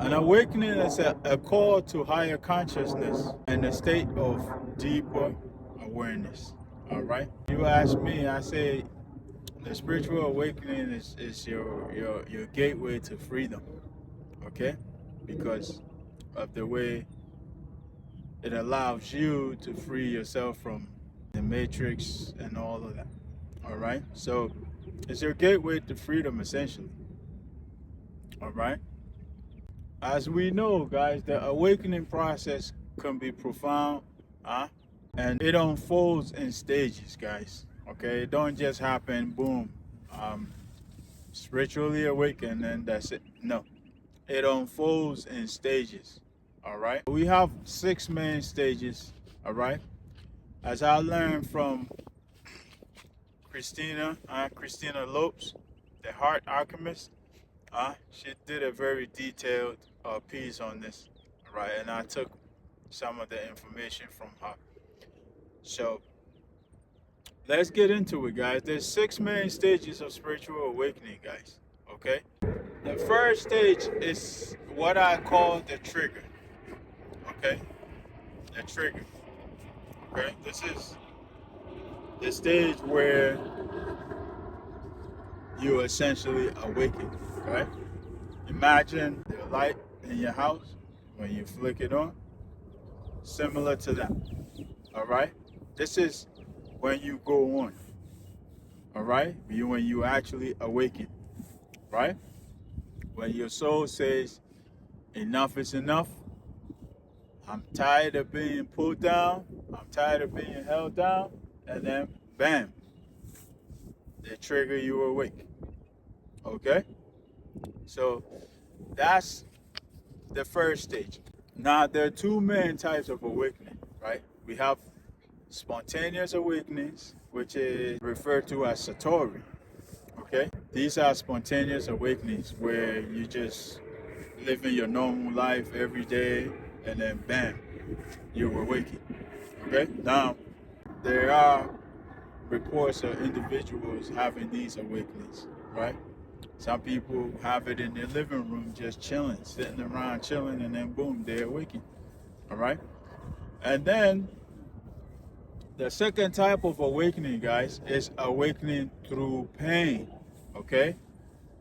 An awakening is a call to higher consciousness and a state of deeper awareness. All right. You ask me, I say the spiritual awakening is your gateway to freedom. Okay? Because of the way it allows you to free yourself from the matrix and all of that. All right? So it's your gateway to freedom essentially. All right? As we know, guys, the awakening process can be profound, and it unfolds in stages, guys. Okay, it don't just happen, boom, spiritually awakened, and that's it. No, it unfolds in stages. All right, we have 6 main stages. All right, as I learned from Christina Lopes, the Heart Alchemist. She did a very detailed piece on this, right? And I took some of the information from her. So let's get into it, guys. There's 6 main stages of spiritual awakening, guys. Okay. The first stage is what I call the trigger. Okay. The trigger. Okay. This is the stage where you essentially awaken, right? Imagine the light in your house when you flick it on, similar to that. All right, this is when you go on. All right, when you actually awaken, right? When your soul says enough is enough, I'm tired of being pulled down, I'm tired of being held down, and then bam, they trigger you awake. Okay, so that's the first stage. Now, there are 2 main types of awakening, right? We have spontaneous awakenings, which is referred to as satori. Okay, these are spontaneous awakenings where you just living your normal life every day, and then bam, you're awakened. Okay, now there are reports of individuals having these awakenings, right? Some people have it in their living room, just chilling, sitting around chilling, and then boom, they're awakened. All right, and then the second type of awakening, guys, is awakening through pain, okay?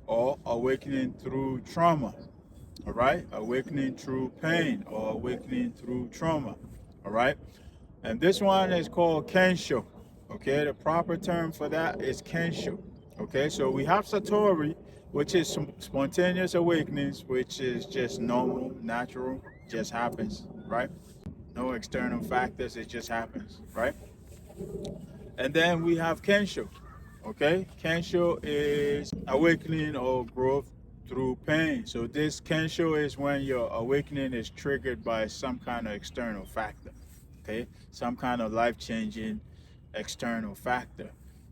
Or awakening through trauma, all right? Awakening through pain or awakening through trauma, all right? And this one is called Kensho, okay? The proper term for that is Kensho, okay? So we have satori, which is spontaneous awakenings, which is just normal, natural, just happens, right? No external factors, it just happens, right? And then we have Kensho, okay? Kensho is awakening or growth through pain. So this Kensho is when your awakening is triggered by some kind of external factor, okay? Some kind of life-changing external factor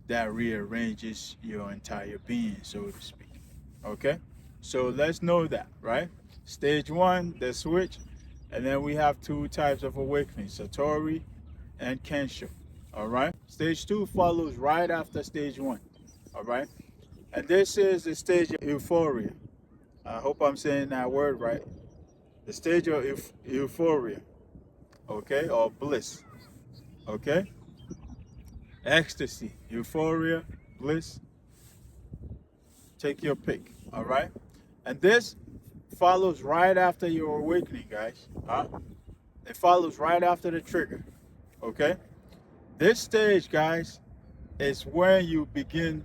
that rearranges your entire being, so to speak, okay? So let's know that, right? Stage 1, the switch, and then we have 2 types of awakening, satori and Kensho. All right. Stage 2 follows right after stage 1. All right. And this is the stage of euphoria. I hope I'm saying that word right. The stage of euphoria. Okay. Or bliss. Okay. Ecstasy, euphoria, bliss. Take your pick. All right. And this follows right after your awakening, guys. It follows right after the trigger. Okay. This stage, guys, is when you begin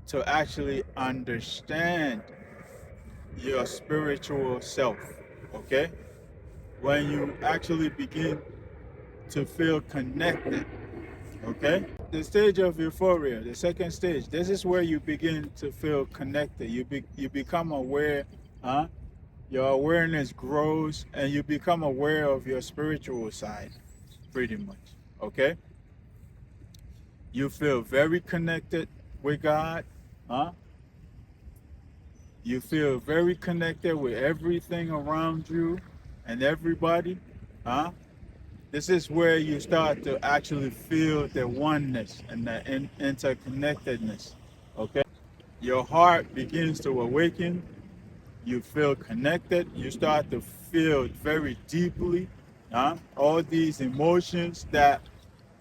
to actually understand your spiritual self, okay? When you actually begin to feel connected, okay? The stage of euphoria, the second stage, this is where you begin to feel connected. You become aware, your awareness grows, and you become aware of your spiritual side, pretty much. Okay, you feel very connected with God, you feel very connected with everything around you and everybody, this is where you start to actually feel the oneness and the interconnectedness. Okay, your heart begins to awaken, You feel connected. You start to feel very deeply all these emotions that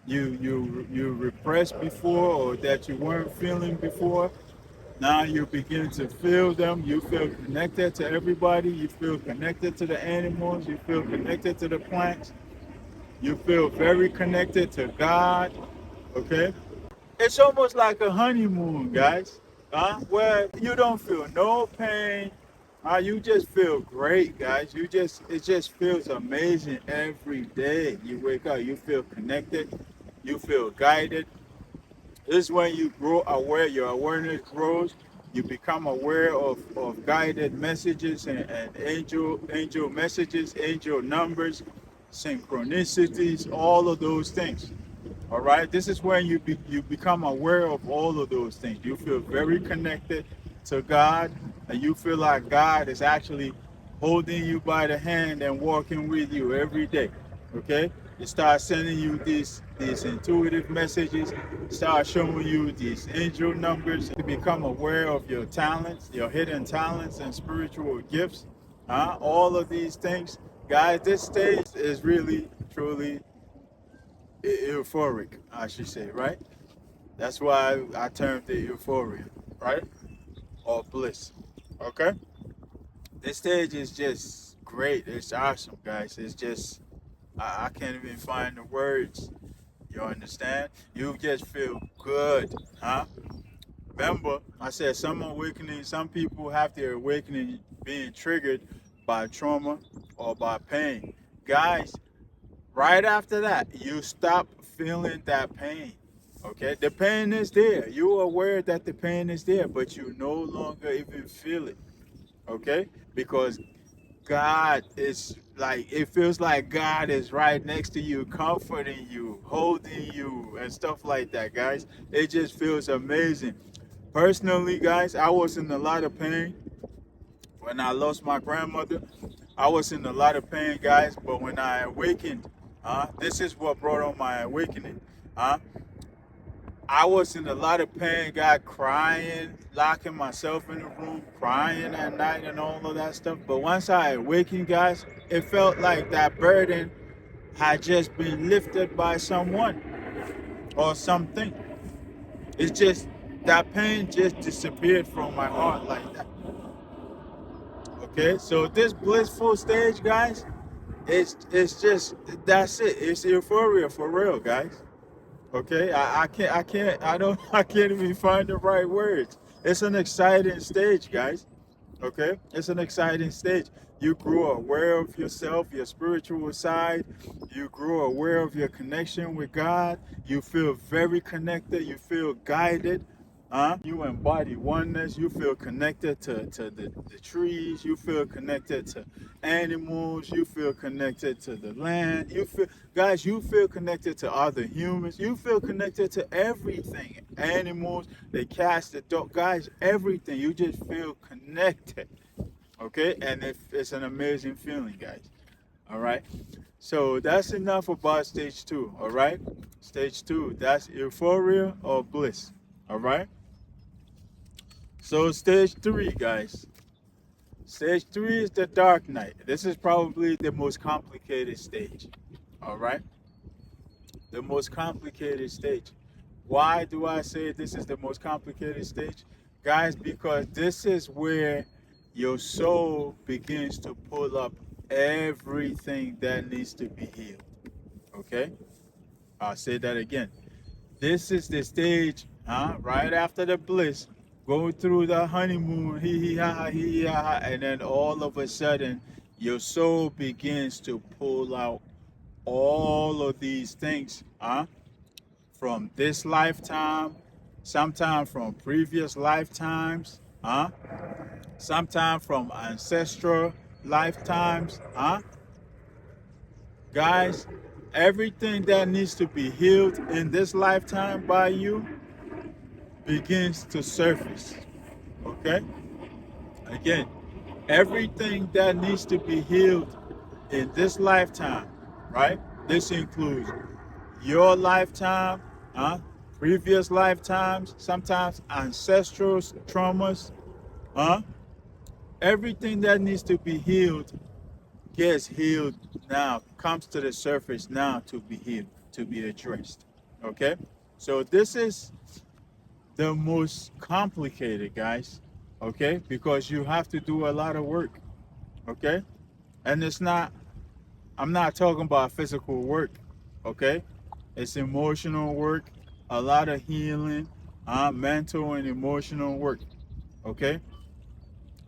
you repressed before or that you weren't feeling before. Now you begin to feel them. You feel connected to everybody. You feel connected to the animals. You feel connected to the plants. You feel very connected to God. Okay? It's almost like a honeymoon, guys. Where you don't feel no pain. You just feel great, guys. It just feels amazing every day. You wake up, you feel connected, you feel guided. This is when you grow aware, your awareness grows. You become aware of guided messages and angel messages, angel numbers, synchronicities, all of those things. All right, this is when you become aware of all of those things. You feel very connected to God, and you feel like God is actually holding you by the hand and walking with you every day. Okay, it starts sending you these intuitive messages, start showing you these angel numbers to become aware of your talents, your hidden talents and spiritual gifts. All of these things, guys. This stage is really truly euphoric, I should say, right? That's why I termed it euphoria, right? Or bliss. Okay? This stage is just great. It's awesome, guys. It's just, I can't even find the words. You understand? You just feel good, huh? Remember, I said some awakening, some people have their awakening being triggered by trauma or by pain. Guys, right after that, you stop feeling that pain. Okay, the pain is there. You're aware that the pain is there, but you no longer even feel it. Okay, because God is like, it feels like God is right next to you, comforting you, holding you, and stuff like that, guys. It just feels amazing. Personally, guys, I was in a lot of pain when I lost my grandmother. I was in a lot of pain, guys, but when I awakened, this is what brought on my awakening. Uh, I was in a lot of pain, got crying, locking myself in the room, crying at night and all of that stuff. But once I awakened, guys, it felt like that burden had just been lifted by someone or something. It's just, that pain just disappeared from my heart like that. Okay, so this blissful stage, guys, it's just, that's it. It's euphoria for real, guys. Okay, I can't even find the right words. It's an exciting stage, guys. Okay, it's an exciting stage. You grow aware of yourself, your spiritual side. You grow aware of your connection with God. You feel very connected. You feel guided. You embody oneness. You feel connected to the trees. You feel connected to animals. You feel connected to the land. You feel, guys, you feel connected to other humans. You feel connected to everything. Animals, the cats, the dog, guys, everything. You just feel connected. Okay, and it's an amazing feeling, guys. All right, so that's enough about stage two. All right, stage two, that's euphoria or bliss. All right, so stage three, guys. Stage three is the dark night. This is probably the most complicated stage. All right, the most complicated stage. Why do I say this is the most complicated stage? Guys, because this is where your soul begins to pull up everything that needs to be healed. Okay? I'll say that again. This is the stage, right after the bliss, go through the honeymoon, hee ha, and then all of a sudden, your soul begins to pull out all of these things, from this lifetime, sometimes from previous lifetimes, sometimes from ancestral lifetimes, guys, everything that needs to be healed in this lifetime by you begins to surface. Okay? Again, everything that needs to be healed in this lifetime, right? This includes your lifetime, previous lifetimes, sometimes ancestral traumas, huh? Everything that needs to be healed gets healed now, comes to the surface now to be healed, to be addressed. Okay? So this is the most complicated, guys. Okay? Because you have to do a lot of work. Okay? And it's not, I'm not talking about physical work. Okay? It's emotional work, a lot of healing, mental and emotional work. Okay?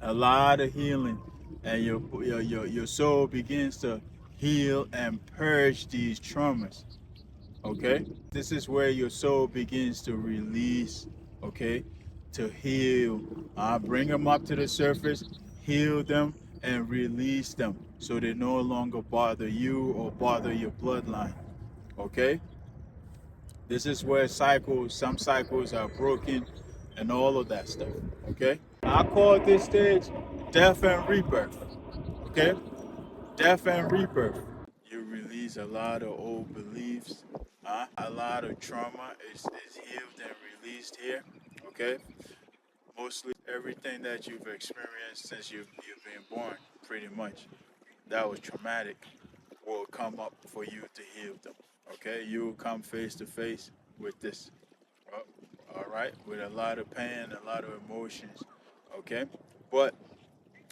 A lot of healing, and your soul begins to heal and purge these traumas. Okay, this is where your soul begins to release. Okay, to heal. Bring them up to the surface, heal them, and release them so they no longer bother you or bother your bloodline. Okay, this is where some cycles are broken, and all of that stuff. Okay, I call this stage death and rebirth. Okay, death and rebirth. You release a lot of old beliefs. A lot of trauma is healed and released here. Okay, mostly everything that you've experienced since you've been born, pretty much, that was traumatic, will come up for you to heal them. Okay, you will come face to face with this. uh, All right, with a lot of pain, a lot of emotions. Okay, but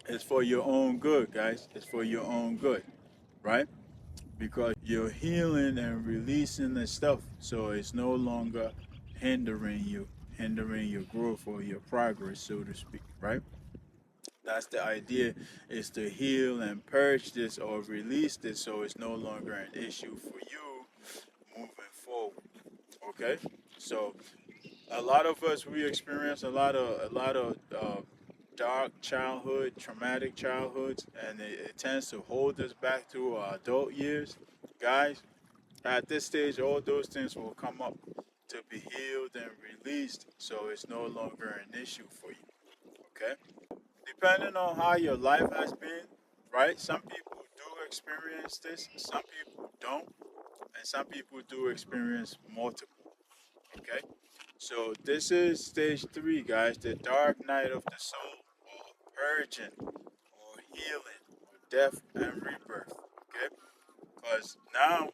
it's for your own good, guys. It's for your own good, right? Because you're healing and releasing the stuff, so it's no longer hindering you, hindering your growth or your progress, so to speak, right? That's the idea, is to heal and purge this or release this so it's no longer an issue for you moving forward. Okay? So a lot of us, we experience a lot of dark childhood, traumatic childhoods, and it tends to hold us back to our adult years. Guys, at this stage, all those things will come up to be healed and released, so it's no longer an issue for you. Okay? Depending on how your life has been, right? Some people do experience this, some people don't, and some people do experience multiple. Okay? So this is stage 3, guys, the dark night of the soul, or purging, or healing, or death and rebirth. Okay? Because now,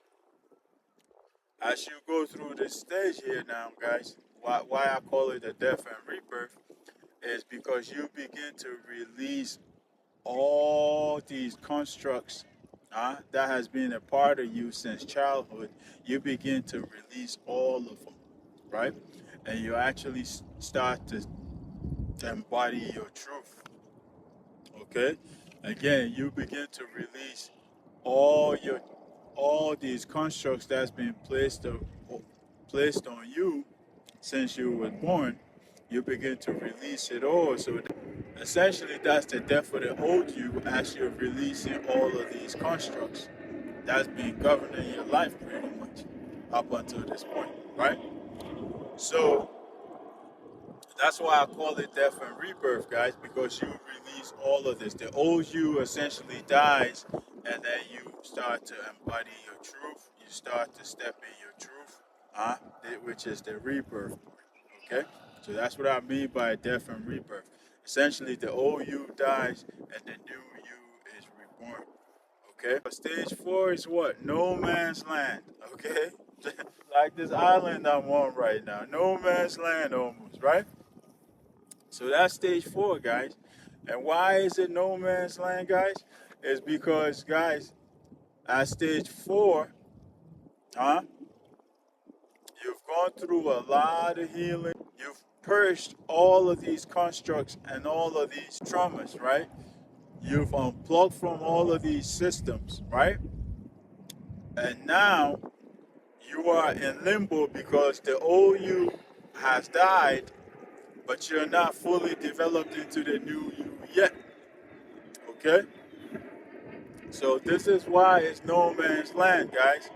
as you go through this stage here now, guys, why I call it a death and rebirth is because you begin to release all these constructs that has been a part of you since childhood. You begin to release all of them, right? And you actually start to embody your truth. Okay? Again, you begin to release all these constructs that's been placed on you since you were born. You begin to release it all. So essentially, that's the death of the old you as you're releasing all of these constructs that's been governing your life pretty much up until this point, right? So that's why I call it death and rebirth, guys, because you release all of this. The old you essentially dies, and then you start to embody your truth. You start to step in your truth, which is the rebirth part. Okay, so that's what I mean by death and rebirth. Essentially, the old you dies, and the new you is reborn. Okay, but stage 4 is what? No man's land. Okay, like this island I'm on right now, no man's land almost, right? So that's stage 4, guys. And why is it no man's land, guys? It's because, guys, at stage 4, huh? You've gone through a lot of healing. You've purged all of these constructs and all of these traumas, right? You've unplugged from all of these systems, right? And now you are in limbo because the old you has died, but you're not fully developed into the new you yet. Okay? So this is why it's no man's land, guys.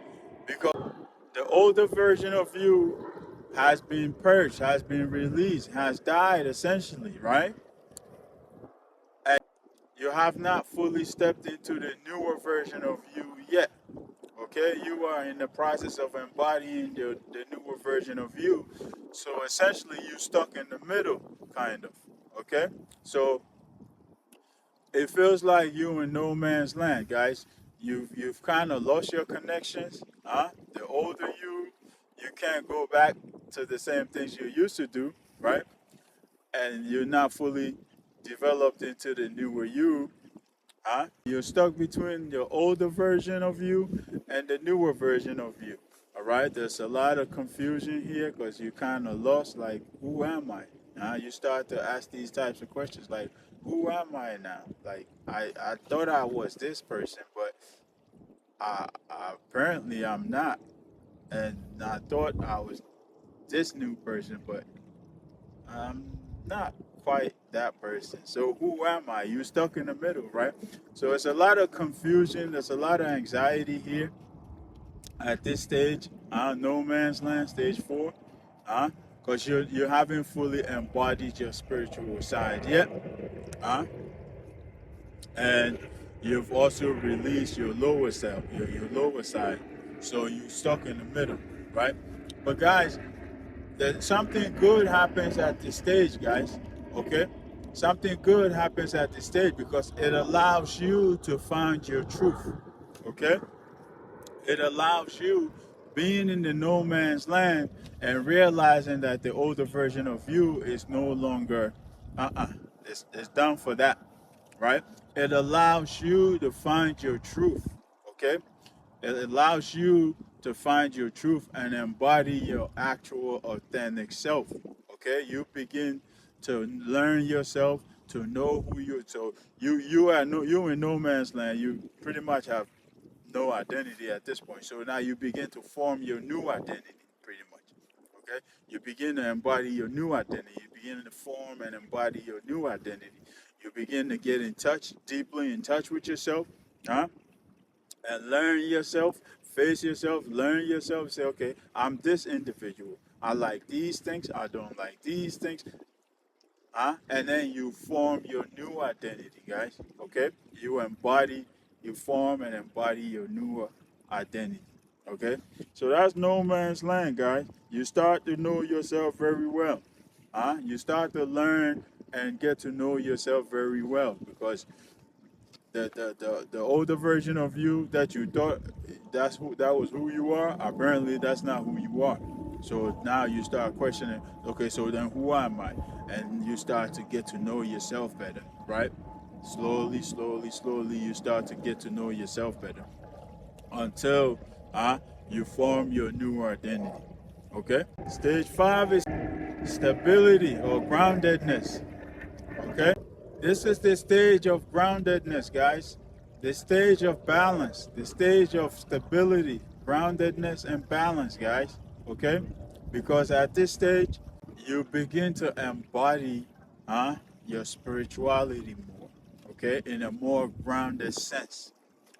Because the older version of you has been purged, has been released, has died essentially, right? And you have not fully stepped into the newer version of you yet. Okay, you are in the process of embodying the newer version of you. So essentially, you're stuck in the middle, kind of. Okay, so it feels like you in no man's land, guys. You've kind of lost your connections. The older you can't go back to the same things you used to do, right? And you're not fully developed into the newer you. You're stuck between your older version of you and the newer version of you. All right, there's a lot of confusion here because you kind of lost. Like, who am I? You start to ask these types of questions, like, who am I now? Like, I thought I was this person, but apparently I'm not. And I thought I was this new person, but I'm not quite that person. So who am I? You're stuck in the middle, right? So it's a lot of confusion. There's a lot of anxiety here at this stage. No man's land, stage 4. Because you haven't fully embodied your spiritual side yet. And you've also released your lower self, your lower side. So you're stuck in the middle, right? But guys, that something good happens at this stage, guys. Okay, something good happens at this stage because it allows you to find your truth. Okay, it allows you being in the no man's land and realizing that the older version of you is no longer it's done for that, right? It allows you to find your truth. Okay, it allows you to find your truth and embody your actual authentic self. Okay, you begin to learn yourself, to know who you. So you in no man's land. You pretty much have no identity at this point. So now you begin to form your new identity, pretty much. Okay, you begin to embody your new identity. You begin to form and embody your new identity. You begin to get in touch, deeply in touch with yourself. And learn yourself, face yourself, learn yourself, say, okay, I'm this individual. I like these things, I don't like these things. And then you form your new identity, guys. Okay? You form and embody your new identity. Okay? So that's no man's land, guys. You start to know yourself very well. You start to learn and get to know yourself very well because the older version of you that you thought that was who you are, apparently that's not who you are. So now you start questioning, okay, so then who am I? And you start to get to know yourself better, right? Slowly, slowly, slowly you start to get to know yourself better until you form your new identity. Okay? Stage 5 is stability or groundedness. Okay? This is the stage of groundedness, guys. The stage of balance, the stage of stability, groundedness, and balance, guys. Okay? Because at this stage, you begin to embody your spirituality more, okay? In a more grounded sense.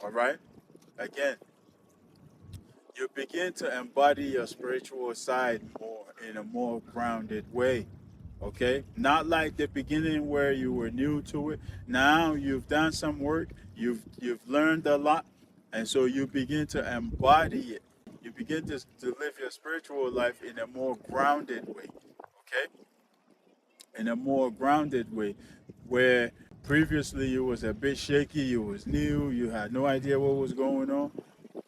All right? Again, you begin to embody your spiritual side more in a more grounded way. Okay, not like the beginning where you were new to it. Now you've done some work, you've learned a lot, and so you begin to embody it. You begin to live your spiritual life in a more grounded way. Okay, in a more grounded way, where previously you was a bit shaky, you was new, you had no idea what was going on.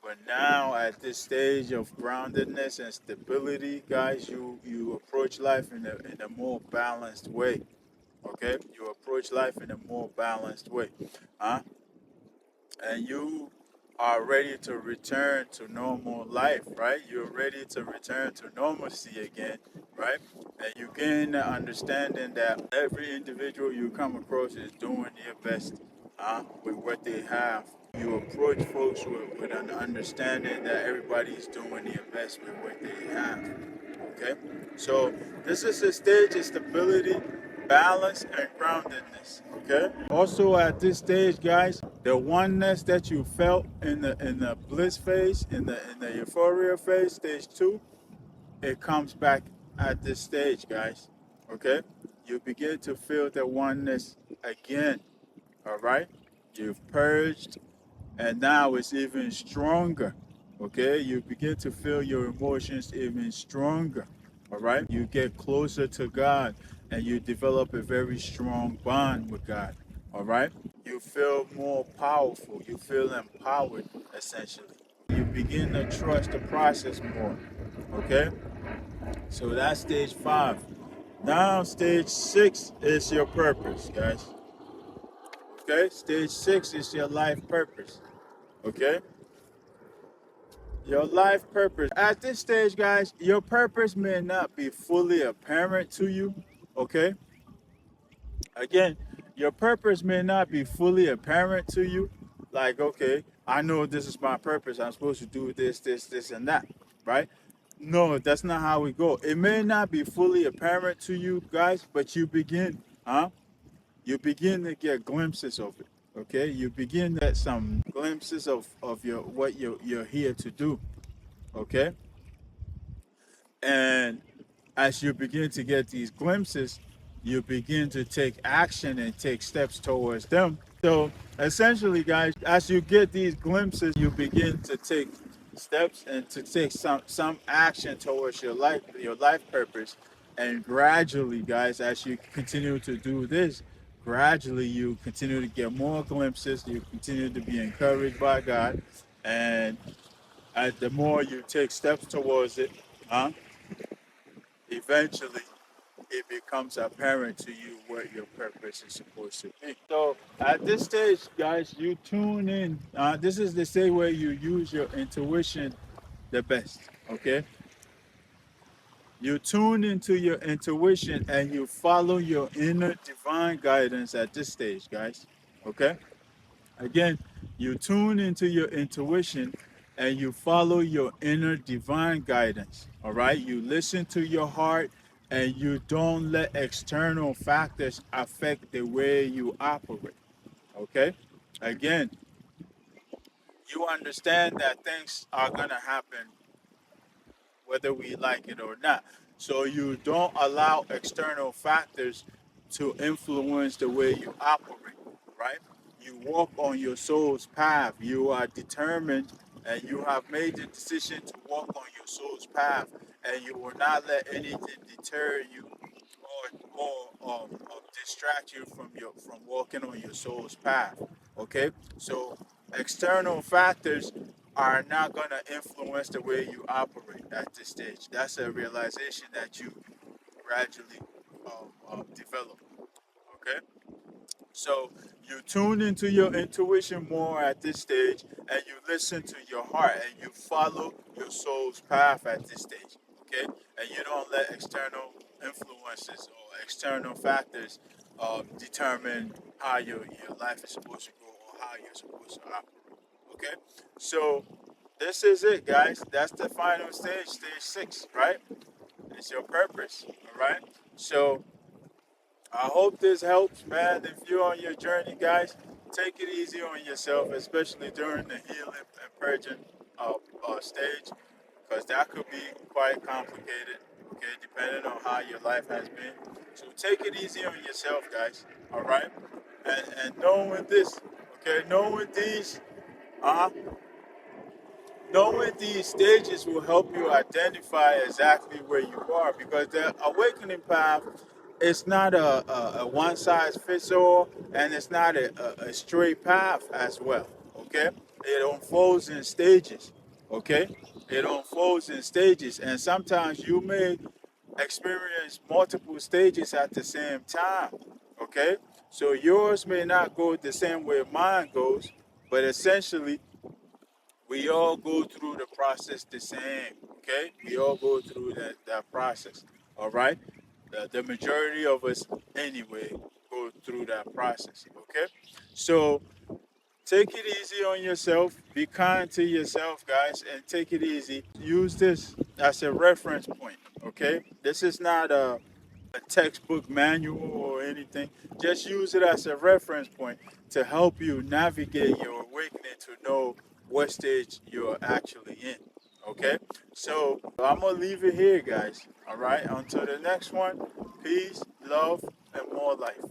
But now at this stage of groundedness and stability, guys, you approach life in a more balanced way. Okay? You approach life in a more balanced way. Huh? And you are ready to return to normal life, right? You're ready to return to normalcy again, right? And you gain the understanding that every individual you come across is doing their best with what they have. You approach folks with an understanding that everybody's doing their best with what they have. Okay? So this is a stage of stability, balance, and groundedness. Okay? Also at this stage, guys, the oneness that you felt in the bliss phase, in the euphoria phase, stage 2, it comes back at this stage, guys. Okay? You begin to feel the oneness again. All right? You've purged, and now it's even stronger. Okay? You begin to feel your emotions even stronger. All right? You get closer to God and you develop a very strong bond with God. All right? You feel more powerful. You feel empowered, essentially. You begin to trust the process more. Okay? So that's stage 5. Now, stage 6 is your purpose, guys. Okay? Stage 6 is your life purpose. Okay? Your life purpose. At this stage, guys, your purpose may not be fully apparent to you. Okay? Again, your purpose may not be fully apparent to you. Like, okay, I know this is my purpose. I'm supposed to do this, this, this, and that. Right? No, that's not how we go. It may not be fully apparent to you guys, but you begin, you begin to get glimpses of it. Okay? You begin to get some glimpses of your what you're here to do. Okay? And as you begin to get these glimpses, you begin to take action and take steps towards them. So essentially, guys, as you get these glimpses, you begin to take steps and to take some action towards your life purpose. And gradually, guys, as you continue to do this, gradually you continue to get more glimpses, you continue to be encouraged by God, and the more you take steps towards it, eventually it becomes apparent to you what your purpose is supposed to be. So at this stage, guys, you tune in. This is the stage where you use your intuition the best. Okay, you tune into your intuition and you follow your inner divine guidance at this stage, guys. Okay. Again, you tune into your intuition and you follow your inner divine guidance. All right. You listen to your heart and you don't let external factors affect the way you operate. Okay. Again, you understand that things are going to happen whether we like it or not. So you don't allow external factors to influence the way you operate, right? You walk on your soul's path. You are determined and you have made the decision to walk on your soul's path, and you will not let anything deter you or distract you from walking on your soul's path. Okay, so external factors are not going to influence the way you operate at this stage. That's a realization that you gradually develop. Okay, so you tune into your intuition more at this stage, and you listen to your heart, and you follow your soul's path at this stage. Okay, and you don't let external influences or external factors determine how your life is supposed to go or how you're supposed to operate. Okay, so this is it, guys. That's the final stage, stage 6, right? It's your purpose, all right? So I hope this helps, man. If you're on your journey, guys, take it easy on yourself, especially during the healing and purging stage, because that could be quite complicated, okay, depending on how your life has been. So take it easy on yourself, guys, all right? And knowing this, okay, uh-huh, knowing these stages will help you identify exactly where you are, because the awakening path is not a one size fits all, and it's not a straight path as well. Okay, it unfolds in stages. Okay, it unfolds in stages, and sometimes you may experience multiple stages at the same time. Okay, so yours may not go the same way mine goes, but essentially we all go through the process the same. Okay, we all go through that process. All right, the majority of us anyway go through that process. Okay, so take it easy on yourself, be kind to yourself, guys, and take it easy. Use this as a reference point. Okay, this is not a textbook manual or anything. Just use it as a reference point to help you navigate your awakening, to know what stage you're actually in. Okay? So I'm going to leave it here, guys. All right? Until the next one, peace, love, and more life.